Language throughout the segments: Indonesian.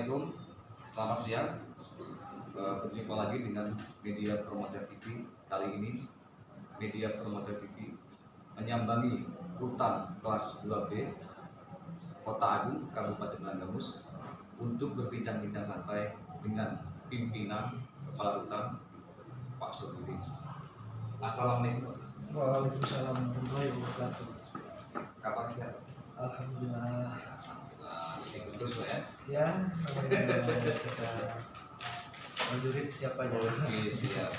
Assalamualaikum, selamat siang. Berjumpa lagi dengan Media Promoter TV. Kali ini Media Promoter TV menyambangi rutan kelas 2B Kota Agung, Kabupaten Langgamus untuk berbincang-bincang santai dengan pimpinan Kepala Rutan Pak Sobudi. Assalamualaikum. Waalaikumsalam warahmatullahi wabarakatuh. Kapan sehat? Alhamdulillah. Ikut terus lah ya. Ya, alhamdulillah kita prajurit siapa aja. Oke, siap.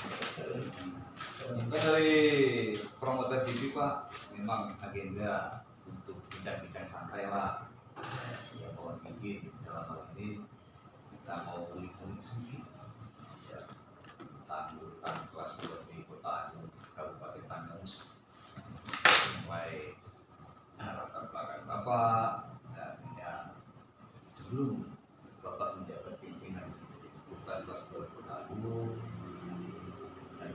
Kita dari Promoter TV Pak, memang agenda untuk bincang-bincang santai lah. Ya, mohon izin dalam hal ini kita mau ulik-ulik sedikit ya, tentang urutan kelas 2 di Kota Agung, Kabupaten Langgamus, mulai latar belakang Bapak dan ya sebelum Bapak menjabat pimpinan rutan kelas 2 Kota Agung dan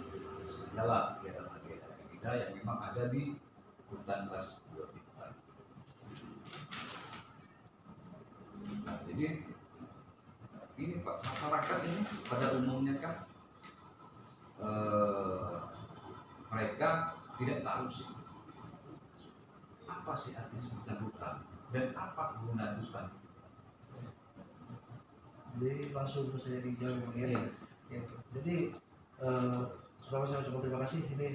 segala kegiatan-kegiatan kita yang memang ada di rutan kelas 2 di Kota Agung. Nah, jadi ini Pak, masyarakat ini pada umumnya kan mereka tidak tahu sih apa sih arti sebutan hutan dan apa kegunaan hutan. Jadi langsung saya dijawab ya. Iya. Gitu. Jadi pertama saya ucapkan terima kasih ini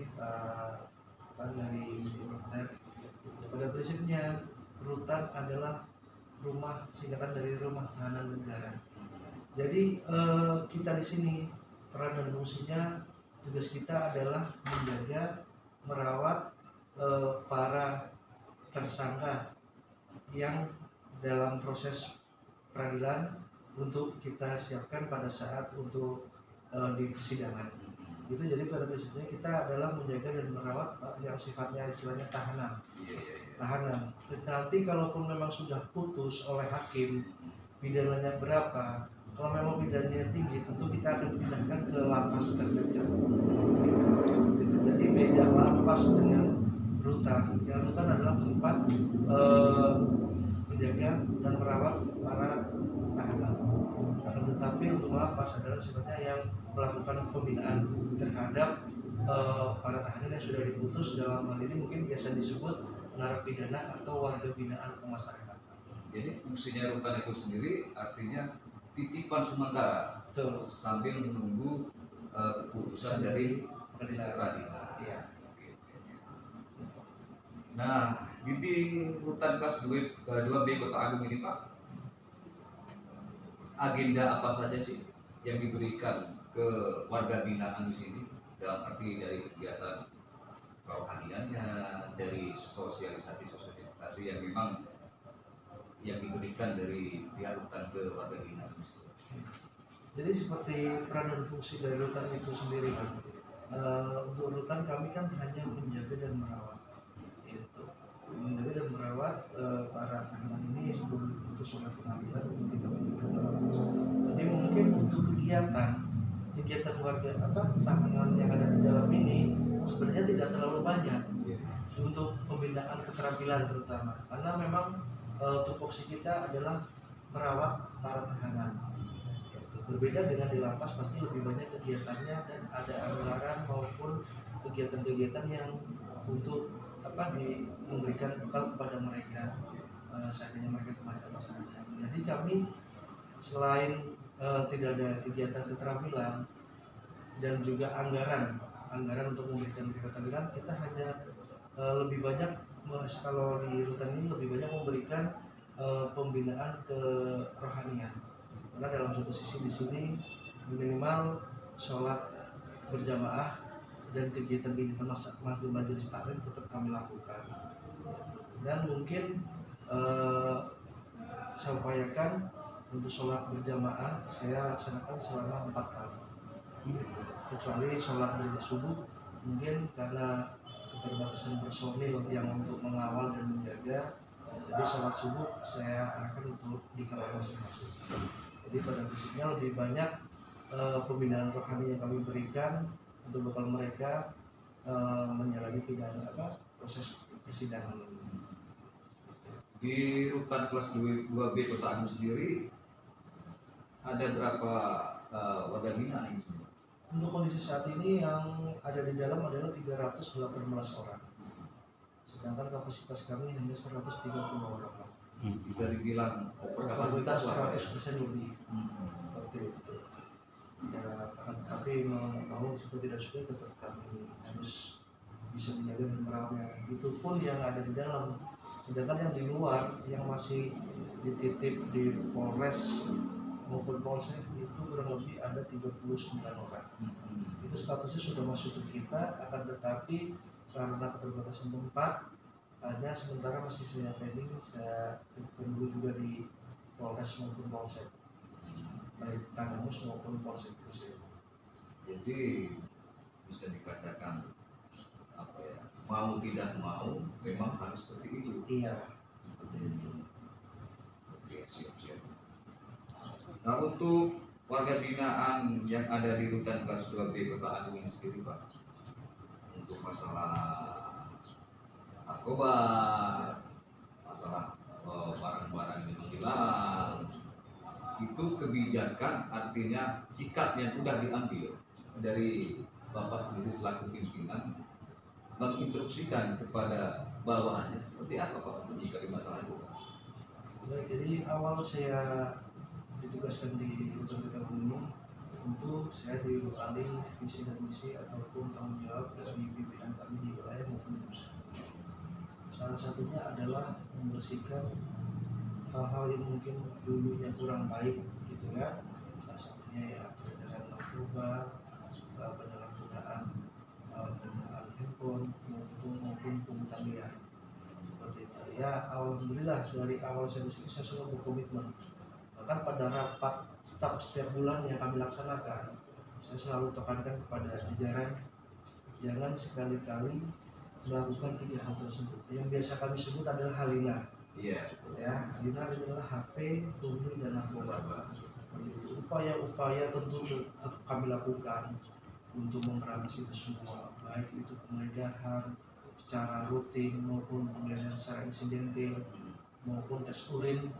dari Media. Pada prinsipnya rutan adalah rumah singkatan dari Rumah Tahanan Negara. Jadi kita di sini peran dan fungsinya, tugas kita adalah menjaga, merawat para tersangka yang dalam proses peradilan untuk kita siapkan pada saat untuk di persidangan. Itu jadi pada prinsipnya kita adalah menjaga dan merawat yang sifatnya istilahnya tahanan. Tahanan. Nanti kalaupun memang sudah putus oleh hakim pidananya berapa, kalau memang pidananya tinggi, tentu kita akan pindahkan ke lapas terdekat. Gitu. Jadi beda lapas dengan rutan. Yang rutan adalah tempat menjaga dan merawat para tahanan. Akan tetapi untuk lapas adalah sifatnya yang melakukan pembinaan terhadap para tahanan yang sudah diputus, dalam hal ini mungkin biasa disebut narapidana atau warga binaan pemasyarakatan. Jadi fungsinya rutan itu sendiri artinya titipan sementara. Betul. Sambil menunggu keputusan dari peradilan. Iya. Nah, di rutan kelas 2B Kota Agung ini Pak, agenda apa saja sih yang diberikan ke warga binaan di sini dalam arti dari kegiatan kerohaniannya, dari sosialisasi yang memang yang diberikan dari pihak rutan ke warga binaan di sini. Jadi seperti peran dan fungsi dari rutan itu sendiri kan. Untuk rutan kami kan hanya menjaga dan merawat. Itu menjaga dan merawat para tahanan ini sebelum diputus oleh pengadilan untuk kita menjaga. Jadi mungkin untuk kegiatan warga tahanan yang ada di dalam ini sebenarnya tidak terlalu banyak untuk pembinaan keterampilan terutama, karena memang tupoksi kita adalah merawat para tahanan. Berbeda dengan di lapas, pasti lebih banyak kegiatannya dan ada anggaran maupun kegiatan-kegiatan yang untuk memberikan bekal kepada mereka seandainya mereka kepada masyarakat. Jadi kami selain tidak ada kegiatan keterampilan dan juga anggaran untuk memberikan keterampilan, kita hanya lebih banyak, kalau di rutan ini lebih banyak memberikan pembinaan kerohanian. Karena dalam satu sisi di sini minimal sholat berjamaah dan kegiatan-kegiatan majelis taklim tetap kami lakukan. Dan mungkin saya upayakan untuk sholat berjamaah saya laksanakan selama 4 kali. Kecuali sholat subuh mungkin karena keterbatasan personil yang untuk mengawal dan menjaga, jadi sholat subuh saya arahkan untuk di kamar masing-masing. Jadi pada prinsipnya lebih banyak pembinaan rohani yang kami berikan untuk bekal mereka menjalani proses persidangan ini. Di rutan kelas 2B Kota Agung sendiri ada berapa warga binaan ini semua? Untuk kondisi saat ini yang ada di dalam adalah 318 orang. Sedangkan kapasitas kami hanya 130 orang. Bisa dibilang over kapasitas lah Pak, ya? 100% lebih. Seperti itu. Ya, tapi mau suka tidak suka tetap kami harus bisa menjaga dan merawatnya. Itu pun yang ada di dalam. Sedangkan yang di luar yang masih dititip di Polres maupun Polsek itu kurang lebih ada 39 orang. Itu statusnya sudah masuk ke kita, akan tetapi karena keterbatasan tempat hanya sementara masih saya pending, saya tunggu juga di Polres maupun Polsek, baik Tangamus maupun Polsek itu. Jadi bisa dikatakan apa ya, mau tidak mau memang harus seperti itu. Iya, seperti itu. Oke, siap. Nah, untuk warga binaan yang ada di rutan kelas 2B Kota Agung ini sendiri Pak, untuk masalah narkoba, masalah barang-barang yang hilang, itu kebijakan artinya sikap yang sudah diambil dari Bapak sendiri selaku pimpinan menginstruksikan kepada bawahannya seperti apa Pak untuk menyikapi masalah itu? Baik, jadi awal saya ditugaskan di Rutan Kota ini, tentu saya dibekali visi dan misi ataupun tanggung jawab dari pimpinan kami di wilayah maupun di pusat. Salah satunya adalah membersihkan hal-hal yang mungkin dulunya kurang baik gitu ya. Salah satunya ya peredaran narkoba, penyalahgunaan penggunaan handphone maupun pungutan liar seperti itu. Ya alhamdulillah dari awal saya di sini saya selalu berkomitmen. Bahkan pada rapat staf setiap bulan yang kami laksanakan, saya selalu tekankan kepada jajaran jangan sekali-kali melakukan 3 hal tersebut. Yang biasa kami sebut adalah halina. Iya. Ya, halina adalah HP, tunggu dan narkoba. Itu upaya-upaya tentu tetap kami lakukan untuk memberantas itu semua, baik itu penggeledahan secara rutin maupun penggeledahan secara insidentil maupun tes urin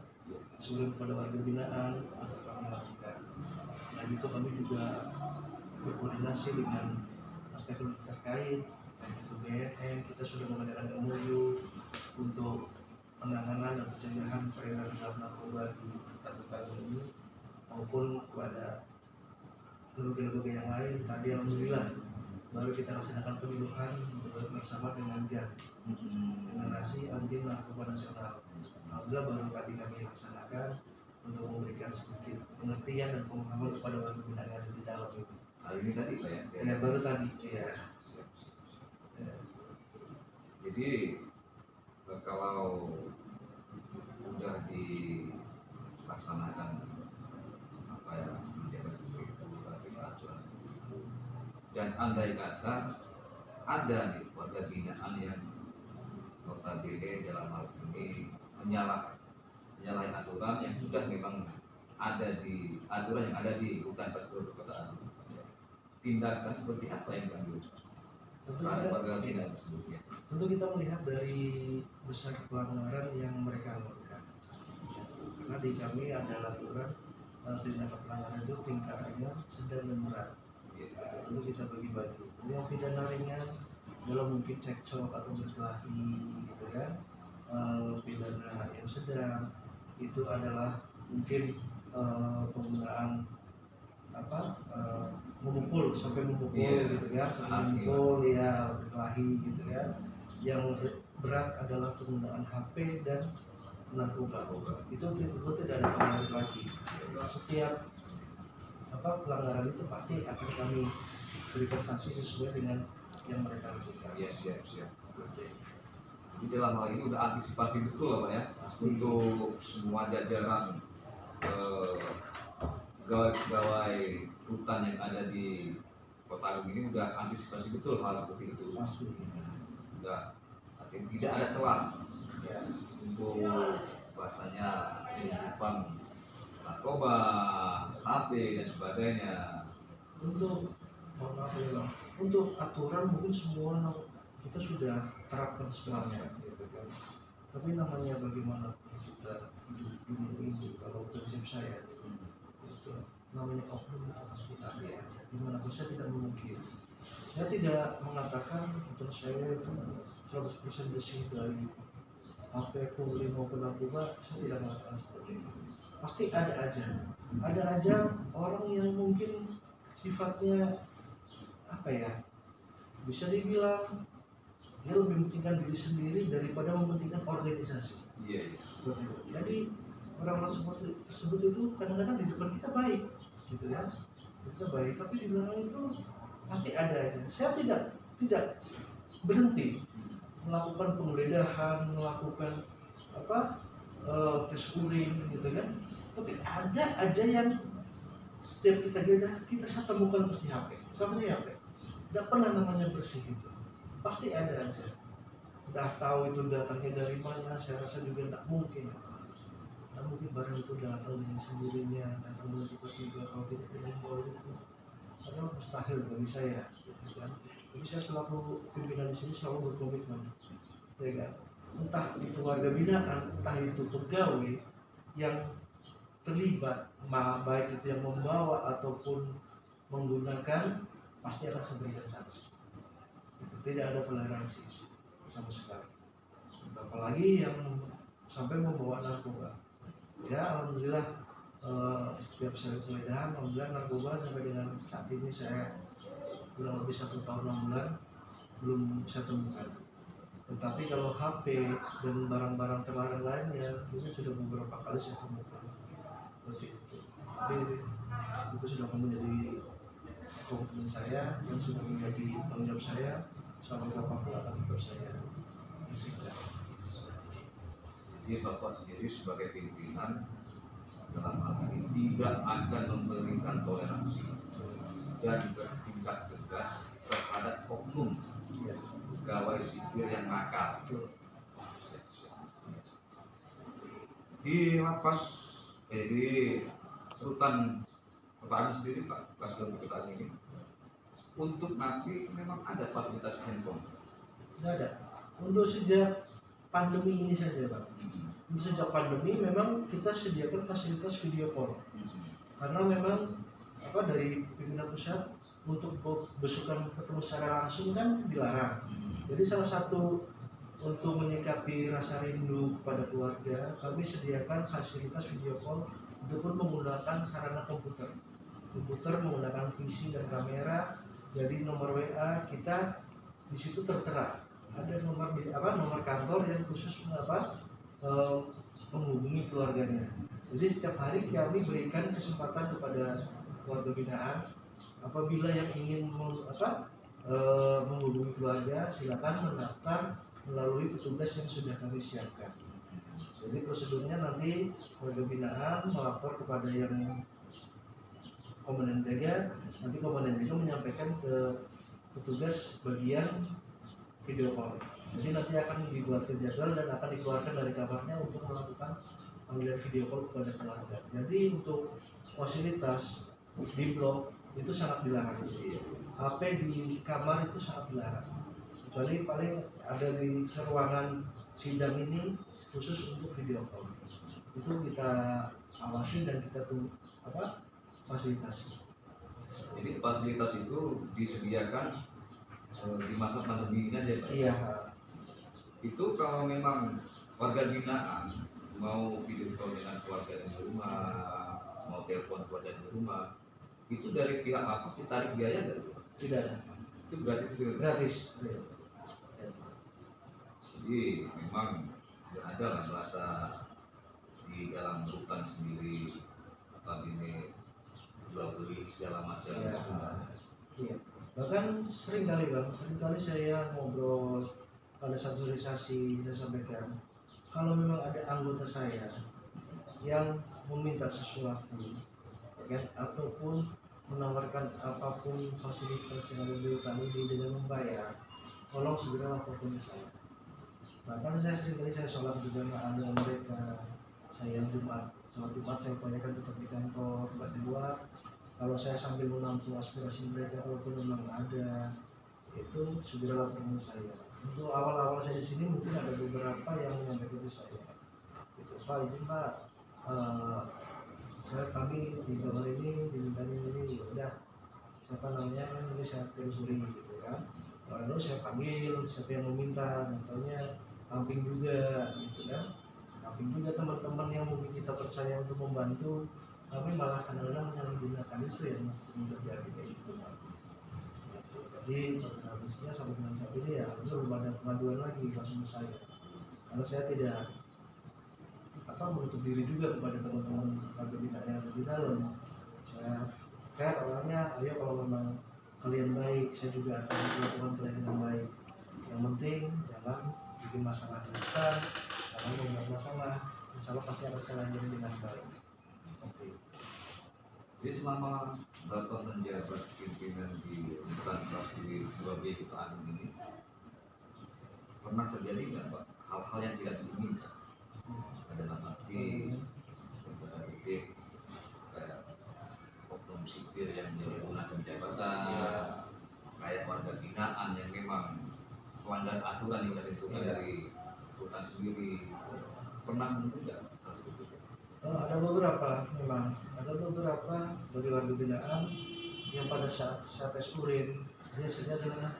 pada warga binaan atau kami lakukan. Dan itu kami juga berkoordinasi dengan stakeholder terkait, baik itu BNN, kita sudah mengadakan MOU untuk penanganan dan pencegahan peredaran gelap narkoba di Kabupaten ini maupun kepada lembaga-lembaga yang lain. Tadi alhamdulillah baru kita laksanakan penyuluhan bersama dengan GAN, generasi anti narkoba nasional. Alhamdulillah baru tadi kami laksanakan untuk memberikan sedikit pengertian dan pemahaman kepada warga binaan yang ada di dalam itu. Hari ini tadi Pak ya? Ya baru tadi ya. Siap. Jadi kalau udah dilaksanakan apa ya menjaga seperti itu berarti aturan itu, dan andai kata ada nih warga binaan yang notabene dalam hal ini menyalahi aturan yang sudah memang ada di aturan yang ada di rutan Pastor Kota Agung, tindakan seperti apa yang diambil terhadap warga binaan tersebut ya? Tentu kita melihat dari besar pelanggaran yang mereka lakukan. Karena di kami ada aturan tindakan pelanggaran itu tingkatnya sedang dan berat. Tentu kita bagi-bagi. Yang pidana ringan adalah mungkin cekcok atau berkelahi gitu kan. Pidana yang sedang itu adalah mungkin penggunaan memukul sampai memukul gitu kan, sampai memukul ya berkelahi gitu kan. Yang berat adalah penggunaan HP dan narkoba. Itu tidak ada toleransi lagi. Setiap pelanggaran itu pasti akan kami berikan sanksi sesuai dengan yang mereka lakukan. Ya siap. Jadi dalam hal ini udah antisipasi betul lah Pak ya, untuk semua jajaran pegawai rutan yang ada di Kota Agung ini udah antisipasi betul hal seperti itu. Pasti. Udah, artinya tidak ada celah ya, untuk bahasanya penyelundupan narkoba, HP dan sebagainya. Untuk aturan mungkin semua kita sudah terapkan sebenarnya gitu kan. Tapi namanya bagaimana kita hidup ini kalau prinsip saya itu namanya oknum itu pasti ada, dimanapun saya tidak memungkiri. Saya tidak mengatakan untuk saya itu 100% bersih dari apa pungli maupun narkoba, saya tidak mengatakan seperti itu. Pasti ada aja orang yang mungkin sifatnya apa ya, bisa dibilang dia lebih mementingkan diri sendiri daripada mementingkan organisasi. Iya. Seperti itu. Jadi orang-orang seperti tersebut itu kadang-kadang di depan kita baik, gitu ya, kita baik, tapi di belakang itu pasti ada aja. Saya tidak berhenti melakukan penggeledahan, melakukan tes urin, gitu kan. Tapi ada aja yang setiap kita geledah kita temukan pasti HP, seperti HP. Tidak pernah namanya bersih gitu. Pasti ada aja. Udah tahu itu datangnya dari mana, saya rasa juga tidak mungkin. Tidak mungkin barang itu datang dengan sendirinya, datang dengan tiba-tiba kalau tidak ingin bawa itu. Karena mustahil bagi saya, gitu kan. Jadi saya selaku pimpinan di sini selalu berkomitmen, ya kan. Entah itu warga binaan, entah itu pegawai yang terlibat, baik itu yang membawa ataupun menggunakan, pasti akan saya berikan sanksi. Tidak ada toleransi sama sekali. Apalagi yang sampai membawa narkoba. Ya alhamdulillah setiap saya penggeledahan, alhamdulillah narkoba sampai dengan saat ini saya kurang lebih 1 tahun 6 bulan belum saya temukan. Tetapi kalau HP dan barang-barang terlarang lainnya ini sudah beberapa kali saya temukan. Seperti itu. Tapi itu sudah menjadi komitmen saya dan sudah menjadi tanggung jawab saya. Sampai kapanpun akan tetap saya bersihkan. Jadi Bapak sendiri sebagai pimpinan dalam hal ini tidak akan memberikan toleransi dan bertindak tegas terhadap oknum pegawai sipil yang nakal. Di lapas di rutan pertahanan sendiri Pak, Kasdam pertahanan ini untuk napi memang ada fasilitas handphone? Tidak ada. Untuk sejak pandemi ini saja Pak. Untuk sejak pandemi memang kita sediakan fasilitas video call. Karena memang dari pimpinan pusat untuk besukan ketemu secara langsung kan dilarang. Jadi salah satu untuk menyikapi rasa rindu kepada keluarga, kami sediakan fasilitas video call itu pun menggunakan sarana komputer. Komputer menggunakan PC dan kamera. Jadi nomor WA kita di situ tertera. Ada nomor nomor kantor yang khusus menghubungi keluarganya. Jadi setiap hari kami berikan kesempatan kepada keluarga binaan apabila yang ingin menghubungi keluarga silakan mendaftar melalui petugas yang sudah kami siapkan. Jadi prosedurnya nanti keluarga binaan melapor kepada yang komandan jaga, nanti komandan jaga menyampaikan ke petugas bagian video call. Jadi nanti akan dibuat jadwal dan akan dikeluarkan dari kamarnya untuk melakukan panggilan video call kepada keluarga. Jadi untuk fasilitas di blok itu sangat dilarang. HP di kamar itu sangat dilarang. Kecuali paling ada di ruangan sidang ini khusus untuk video call. Itu kita awasi dan kita fasilitasi. Jadi fasilitas itu disediakan di masa pandemi ini aja Pak? Iya. Itu kalau memang warga binaan mau video call dengan keluarga di rumah, mau telepon keluarga di rumah, itu dari pihak lapas ditarik biaya nggak? Tidak. Itu gratis? Gratis. Jadi memang ada lah bahasa di dalam rutan sendiri apa ini jual beli segala macam. Iya. Bahkan sering kali saya ngobrol pada satu organisasi, saya sampaikan kalau memang ada anggota saya yang meminta sesuatu, kan, ataupun menawarkan apapun fasilitas yang ada di rutan ini dengan membayar, tolong segera laporkan ke saya. Bahkan saya sering kali saya sholat berjamaah dengan mereka, saya sholat Jumat saya upayakan tetap di kantor, tidak di luar. Kalau saya sambil menampung aspirasi mereka, walaupun memang ada, itu segera laporkan saya. Untuk awal-awal saya di sini mungkin ada beberapa yang menyampaikan ke saya. Gitu, Pak, izin Pak, kami di kamar ini dimintanya ini, ya udah siapa namanya ini saya telusuri gitu kan. Lalu saya panggil siapa yang meminta, contohnya kamping juga gitu kan. Kamping juga teman-teman yang mungkin kita percaya untuk membantu, kami malah kadang-kadang menyalahgunakan itu yang sering terjadi kayak gitu kan. Jadi habisnya sampai dengan saat ini ya belum ada pengaduan lagi langsung ke saya, karena saya tidak menutup diri juga kepada teman-teman warga binaan yang ada di dalam. Saya fair orangnya, ayo kalau memang kalian baik, saya juga akan melakukan kalian yang baik. Yang penting jangan bikin masalah besar, jangan membuat masalah. Insya Allah pasti akan saya lanjut dengan baik. Oke. Jadi selama Bapak menjabat pimpinan di rutan kelas di 2B itu ini, pernah terjadi nggak Pak hal-hal yang tidak diinginkan? Dalam arti titik kayak oknum sipil yang menggunakan jabatan, kayak warga binaan yang memang melanggar aturan yang sudah ditentukan dari rutan sendiri, pernah menunda? Ada beberapa memang, ada beberapa dari warga binaan yang pada saat tes urin biasanya adalah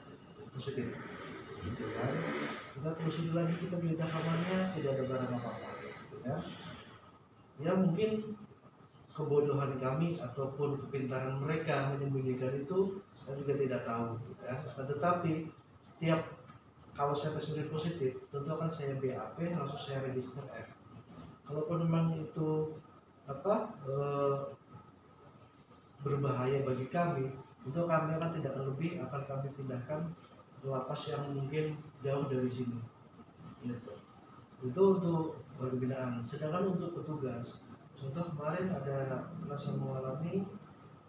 positif, gitu kan. Kita telusuri lagi, kita geledah kamarnya, tidak ada barang apa-apa, gitu kan. Ya mungkin kebodohan kami ataupun kepintaran mereka menyembunyikan itu, saya juga tidak tahu, gitu kan. Tetapi setiap kalau saya tes urin positif, tentu akan saya BAP, langsung saya register F. Kalaupun memang itu berbahaya bagi kami, untuk kami akan tidak lebih akan kami pindahkan ke lapas yang mungkin jauh dari sini. Gitu. Itu untuk warga binaan. Sedangkan untuk petugas, contoh kemarin ada saya mengalami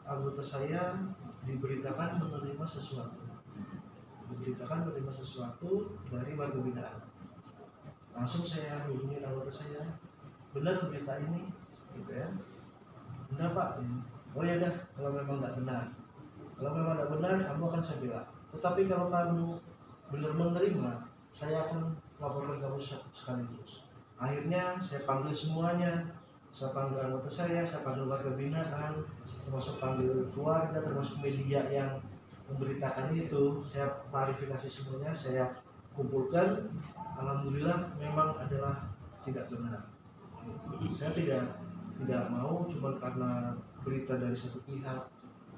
anggota saya diberitakan menerima sesuatu, dari warga binaan. Langsung saya hubungi anggota saya, benar berita ini, gitu ya. Benar Pak. Oh ya dah, kalau memang nggak benar, kamu akan saya bilang. Tetapi kalau kamu benar menerima, saya akan laporkan kamu sekaligus. Akhirnya saya panggil semuanya, saya panggil anggota saya panggil warga binaan, termasuk panggil keluarga, termasuk media yang memberitakan itu. Saya klarifikasi semuanya, saya kumpulkan. Alhamdulillah memang adalah tidak benar. Saya tidak mau cuma karena berita dari satu pihak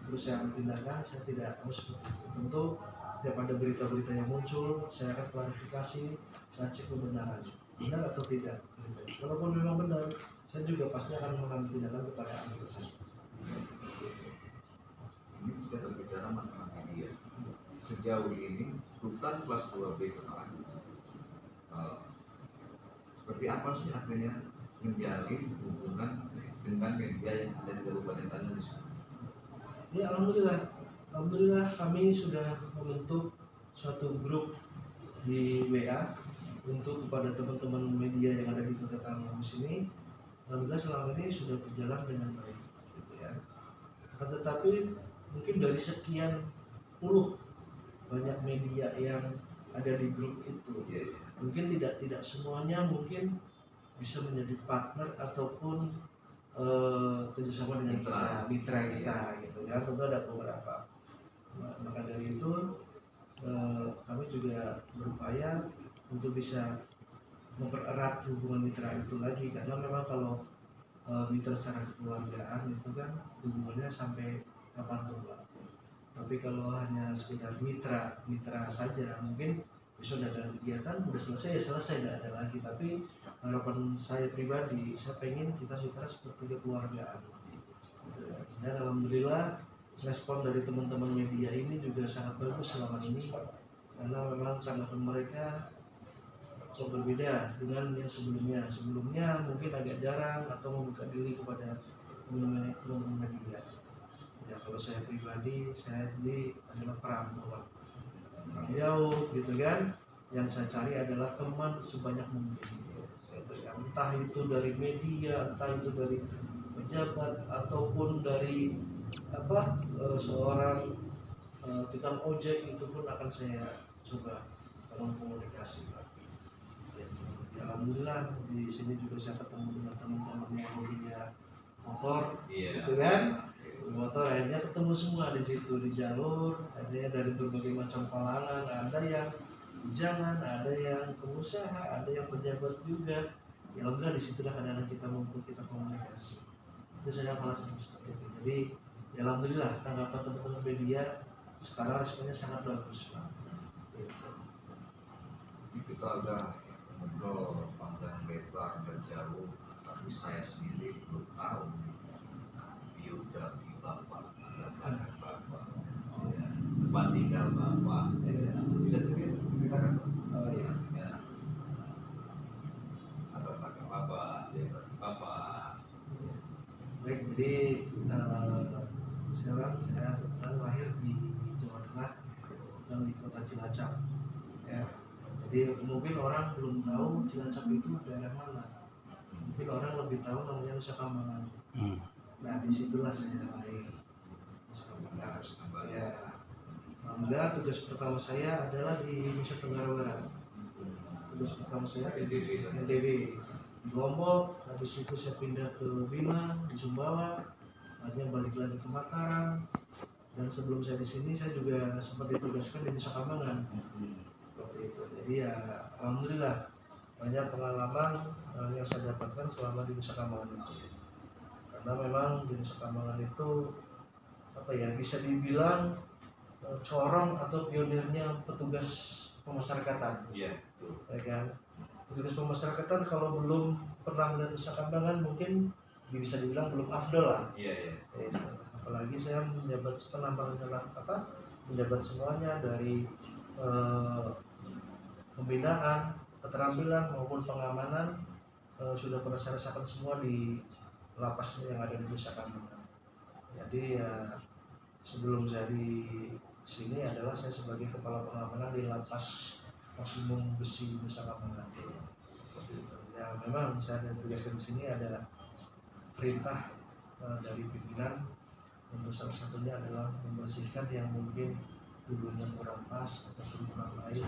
terus saya ambil tindakan. Saya tidak mau seperti itu. Tentu setiap ada berita-berita yang muncul, saya akan klarifikasi, saya cek kebenarannya, benar atau tidak. Kalaupun memang benar, saya juga pasti akan mengambil tindakan kepada anggota saya. Ini kita berbicara masalah media. Sejauh ini rutan kelas 2B Kemalang seperti apa sih akhirnya menjalin hubungan dengan media yang ada di Kabupaten Tanjung? Ya alhamdulillah kami sudah membentuk suatu grup di WA untuk kepada teman-teman media yang ada di Kota Tangerang sini. Alhamdulillah selama ini sudah berjalan dengan baik, gitu ya. Tetapi mungkin dari sekian puluh banyak media yang ada di grup itu, mungkin tidak semuanya mungkin bisa menjadi partner ataupun kerjasama dengan mitra kita, gitu ya. Tentu ada beberapa. Maka dari itu kami juga berupaya untuk bisa mempererat hubungan mitra itu lagi, karena memang kalau mitra secara kekeluargaan itu kan hubungannya sampai kapanpun. Tapi kalau hanya sekedar mitra saja, mungkin besok ada kegiatan udah selesai tidak ada lagi. Tapi harapan saya pribadi, saya pengen kita mitra seperti kekeluargaan. Dan alhamdulillah respon dari teman-teman media ini juga sangat bagus selama ini, karena memang tanggapan mereka berbeda dengan yang sebelumnya mungkin agak jarang atau membuka diri kepada teman-teman media. Ya kalau saya pribadi, saya ini adalah perantauan jauh, gitu kan. Yang saya cari adalah teman sebanyak mungkin, entah itu dari media, entah itu dari pejabat, ataupun dari seorang tukang ojek, itu pun akan saya coba komunikasi. Ya, alhamdulillah di sini juga saya ketemu dengan teman-teman yang media motor, Iya. gitu kan? Motor akhirnya ketemu semua di situ di jalur, akhirnya dari berbagai macam kalangan, ada yang bujangan, ada yang pengusaha, ada yang pejabat juga. Ya alhamdulillah disitulah kadang-kadang kita mampu kita komunikasi. Itu saya merasa seperti itu. Jadi ya alhamdulillah tanggapan teman-teman media sekarang responnya sangat bagus, Pak. Gitu. Ini kita udah ngobrol panjang lebar dan jauh, tapi saya sendiri belum tahu biografi Bapak, latar Bapak, tempat tinggal Bapak. Bisa ceritakan Pak? Oh iya. Ya. Latar belakang Bapak, biografi Bapak. Baik, jadi sekarang saya kebetulan lahir di Jawa Tengah dan di kota Cilacap. Ya. Jadi mungkin orang belum tahu Cilacap itu daerah mana. Mungkin orang lebih tahu namanya Nusa Kambangan. Nah disitulah saya lahir. Nusa Kambangan. Ya. Alhamdulillah tugas pertama saya adalah di Nusa Tenggara Barat. Tugas pertama saya di NTB di Lombok, habis itu saya pindah ke Bima di Sumbawa, akhirnya balik lagi ke Mataram, dan sebelum saya di sini saya juga sempat ditugaskan di Nusa Kambangan seperti itu. Jadi ya alhamdulillah banyak pengalaman yang saya dapatkan selama di Nusa Kambangan itu. Karena memang di Nusa Kambangan itu apa ya bisa dibilang corong atau pionirnya petugas pemasyarakatan. Iya. Ya kan? Petugas pemasyarakatan kalau belum pernah melihat Nusa Kambangan mungkin bisa dibilang belum afdol lah. Iya. Itu. Apalagi saya menjabat menjabat semuanya dari pembinaan, keterampilan maupun pengamanan sudah pernah saya rasakan semua di lapas yang ada di Nusa Kambangan. Jadi ya sebelum saya di sini adalah saya sebagai kepala pengamanan di lapas Maksimum Besi Nusa Kambangan. Ya memang saya ditugaskan di sini ada perintah dari pimpinan untuk salah satunya adalah membersihkan yang mungkin dulunya kurang pas ataupun kurang baik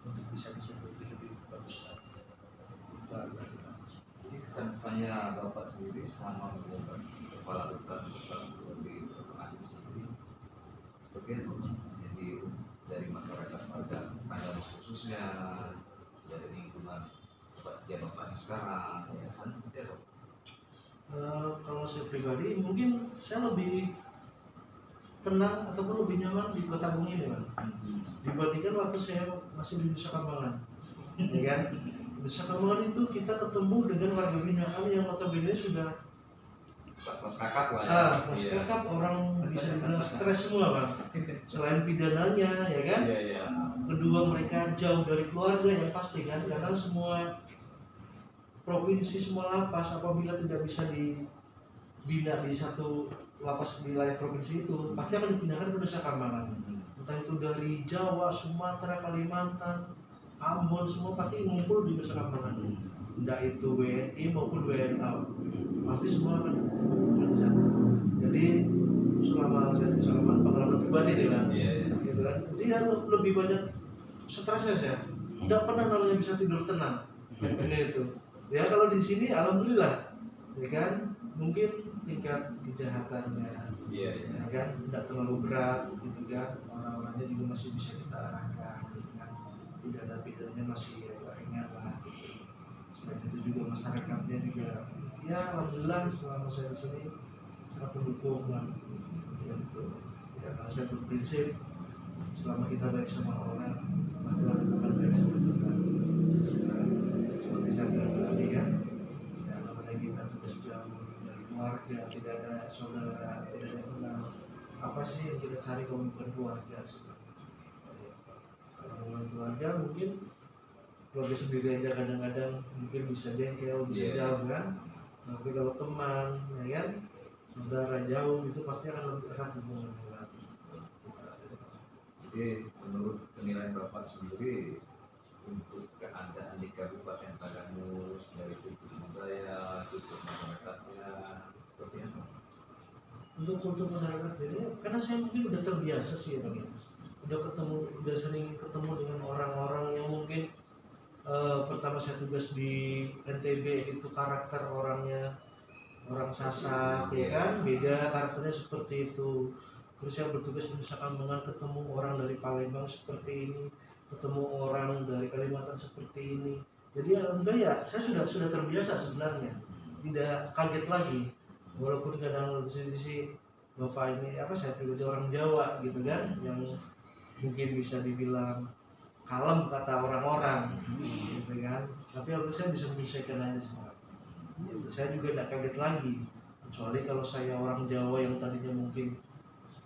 untuk bisa diperbaiki lebih bagus lagi. Itu adalah Jadi kesan-kesannya Bapak sendiri sama menjabat kepala hutan bekas di Pertanian sendiri seperti itu. Jadi dari masyarakat warga Pandawa khususnya, dari lingkungan ya Bapak sekarang, ya seperti apa? Kalau saya pribadi mungkin saya lebih tenang ataupun lebih nyaman di Kota Bung ini, Bang, dibandingkan waktu saya masih di Nusa Kambangan. Ya kan? Nusa Kambangan itu kita ketemu dengan warga binaan yang notabene sudah Pas kakak lah ya. pas kakap, orang bisa dibilang stres semua, Bang. Selain pidananya, ya kan? Iya. Kedua mereka jauh dari keluarga yang pasti kan, karena semua provinsi, semua lapas apabila tidak bisa dibina di satu lapas di wilayah provinsi itu pasti akan dipindahkan ke Nusa Kambangan. Entah itu dari Jawa, Sumatera, Kalimantan, Ambon, semua pasti ngumpul di Nusa Kambangan. Entah itu WNI maupun WNA, pasti semua akan di sana. Jadi selama saya di Nusa Kambangan pengalaman pribadi nih kan, gitu kan. Jadi ya lebih banyak stres saja. Tidak pernah namanya bisa tidur tenang. Itu. Ya kalau di sini alhamdulillah, ya kan, mungkin tingkat kejahatannya, ya kan, tidak terlalu berat, gitu kan, orang-orangnya juga masih bisa kita arahkan, gitu kan, tidak ada pidananya masih agak ringan lah. Gitu. Selain itu juga masyarakatnya juga, ya alhamdulillah selama saya di sini sangat mendukung lah, gitu. Ya karena saya berprinsip selama kita baik sama orang, pasti kita akan baik sama Tuhan. Seperti saya bilang tadi kan, ya namanya kita tugas jauh dari keluarga, tidak ada saudara, tidak ada yang kenal. Apa sih yang kita cari kalau bukan keluarga sebenarnya? Kalau bukan keluarga mungkin keluarga sendiri aja kadang-kadang mungkin bisa jengkel, bisa jauh kan. Tapi kalau teman, ya kan, saudara jauh itu pasti akan lebih erat hubungannya. Jadi menurut penilaian Bapak sendiri untuk keadaan di Kabupaten Taganus dari kultur budaya, kultur masyarakatnya seperti apa? Untuk kultur masyarakat ini, karena saya mungkin udah terbiasa sih ya Bang, udah sering ketemu dengan orang-orang yang mungkin pertama saya tugas di NTB itu karakter orangnya orang Sasak ya kan, beda karakternya seperti itu. Terus yang bertugas di Nusa Kambangan ketemu orang dari Palembang seperti ini, ketemu orang dari Kalimantan seperti ini. Jadi alhamdulillah ya saya sudah terbiasa sebenarnya, tidak kaget lagi. Walaupun kadang di sisi bapak ini apa saya pribadi orang Jawa gitu kan, yang mungkin bisa dibilang kalem kata orang-orang gitu kan, tapi waktu saya bisa menyesuaikan aja semua. Saya juga tidak kaget lagi, kecuali kalau saya orang Jawa yang tadinya mungkin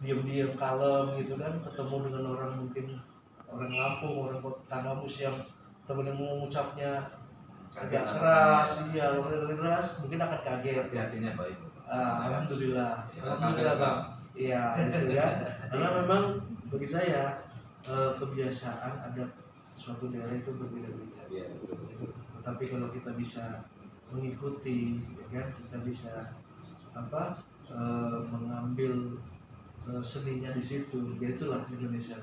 diam-diam kalem gitu kan, ketemu dengan orang mungkin orang Lampung, orang kota Tanggamus yang temen yang mengucapnya agak keras, iya keras, mungkin akan kaget. Hati-hatinya baik. Alhamdulillah, Ya, alhamdulillah bang. Iya, gitu ya. Karena memang bagi saya kebiasaan adat suatu daerah itu berbeda-beda. Iya, betul. Tetapi kalau kita bisa mengikuti, ya kan, kita bisa apa mengambil seninya di situ, ya itulah Indonesia.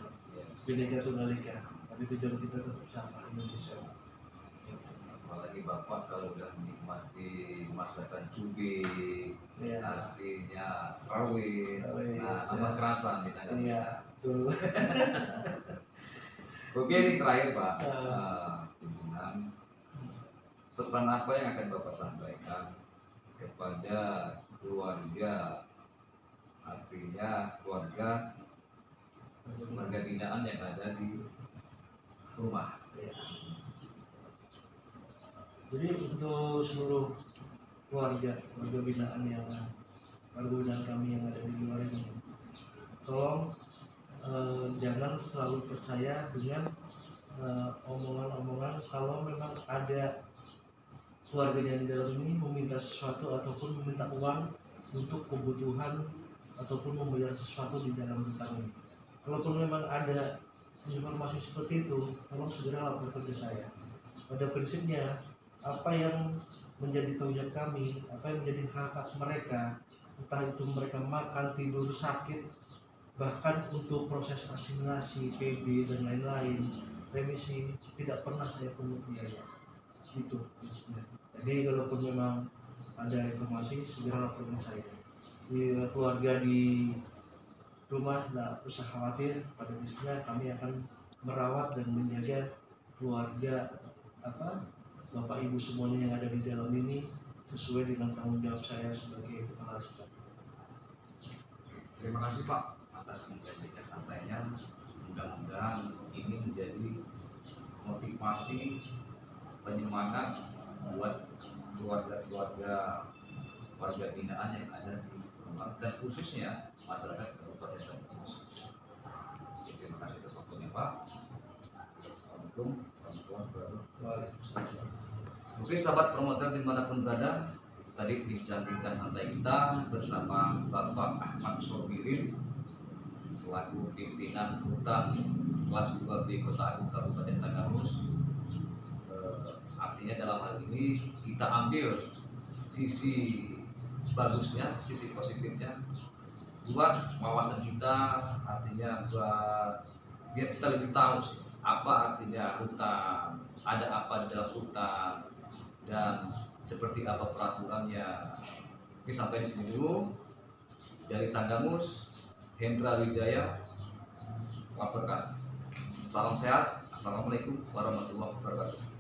Bineka Tunggal Ika, tapi tujuan kita tetap sama, Indonesia. Apalagi bapak kalau udah menikmati masakan cubit, Ya. artinya serawit, nah tambah Ya. kerasa nih tadi. Iya, betul. Oke, ini terakhir Pak, pimpinan, pesan apa yang akan bapak sampaikan kepada keluarga, artinya keluarga binaan yang ada di rumah. Ya. Jadi untuk seluruh keluarga binaan kami yang ada di luar ini, tolong jangan selalu percaya dengan omongan-omongan kalau memang ada keluarganya di dalam ini meminta sesuatu ataupun meminta uang untuk kebutuhan ataupun membayar sesuatu di dalam hutang ini. Kalaupun memang ada informasi seperti itu, tolong segera laporkan ke saya. Pada prinsipnya, apa yang menjadi tanggung jawab kami, apa yang menjadi hak mereka, entah itu mereka makan, tidur, sakit, bahkan untuk proses asimilasi, PB dan lain-lain, remisi, tidak pernah saya pungut biaya. Itu prinsipnya. Jadi kalaupun memang ada informasi, segera laporkan saya. Di keluarga di rumah tidak usah khawatir, pada prinsipnya kami akan merawat dan menjaga keluarga bapak ibu semuanya yang ada di dalam ini sesuai dengan tanggung jawab saya sebagai kepala rutan. Terima kasih Pak atas menjanjikan santainya. Mudah-mudahan ini menjadi motivasi penyemangat buat keluarga binaan yang ada di rumah dan khususnya masyarakat Kabupaten Tanggamus. Terima kasih atas waktunya Pak. Assalamualaikum warahmatullahi wabarakatuh. Oke sahabat promoter dimanapun berada, tadi bincang-bincang santai kita bersama Bapak Ahmad Sobirin selaku pimpinan Rutan kelas 2B Kota Agung Kabupaten Tanggamus. Artinya dalam hal ini kita ambil sisi bagusnya, sisi positifnya buat wawasan kita, artinya buat biar kita lebih tahu sih apa artinya hutan, ada apa di dalam hutan, dan seperti apa peraturannya. Oke, sampai di sini dulu. Dari Tanggamus, Hendra Wijaya laporkan. Salam sehat. Assalamualaikum warahmatullahi wabarakatuh.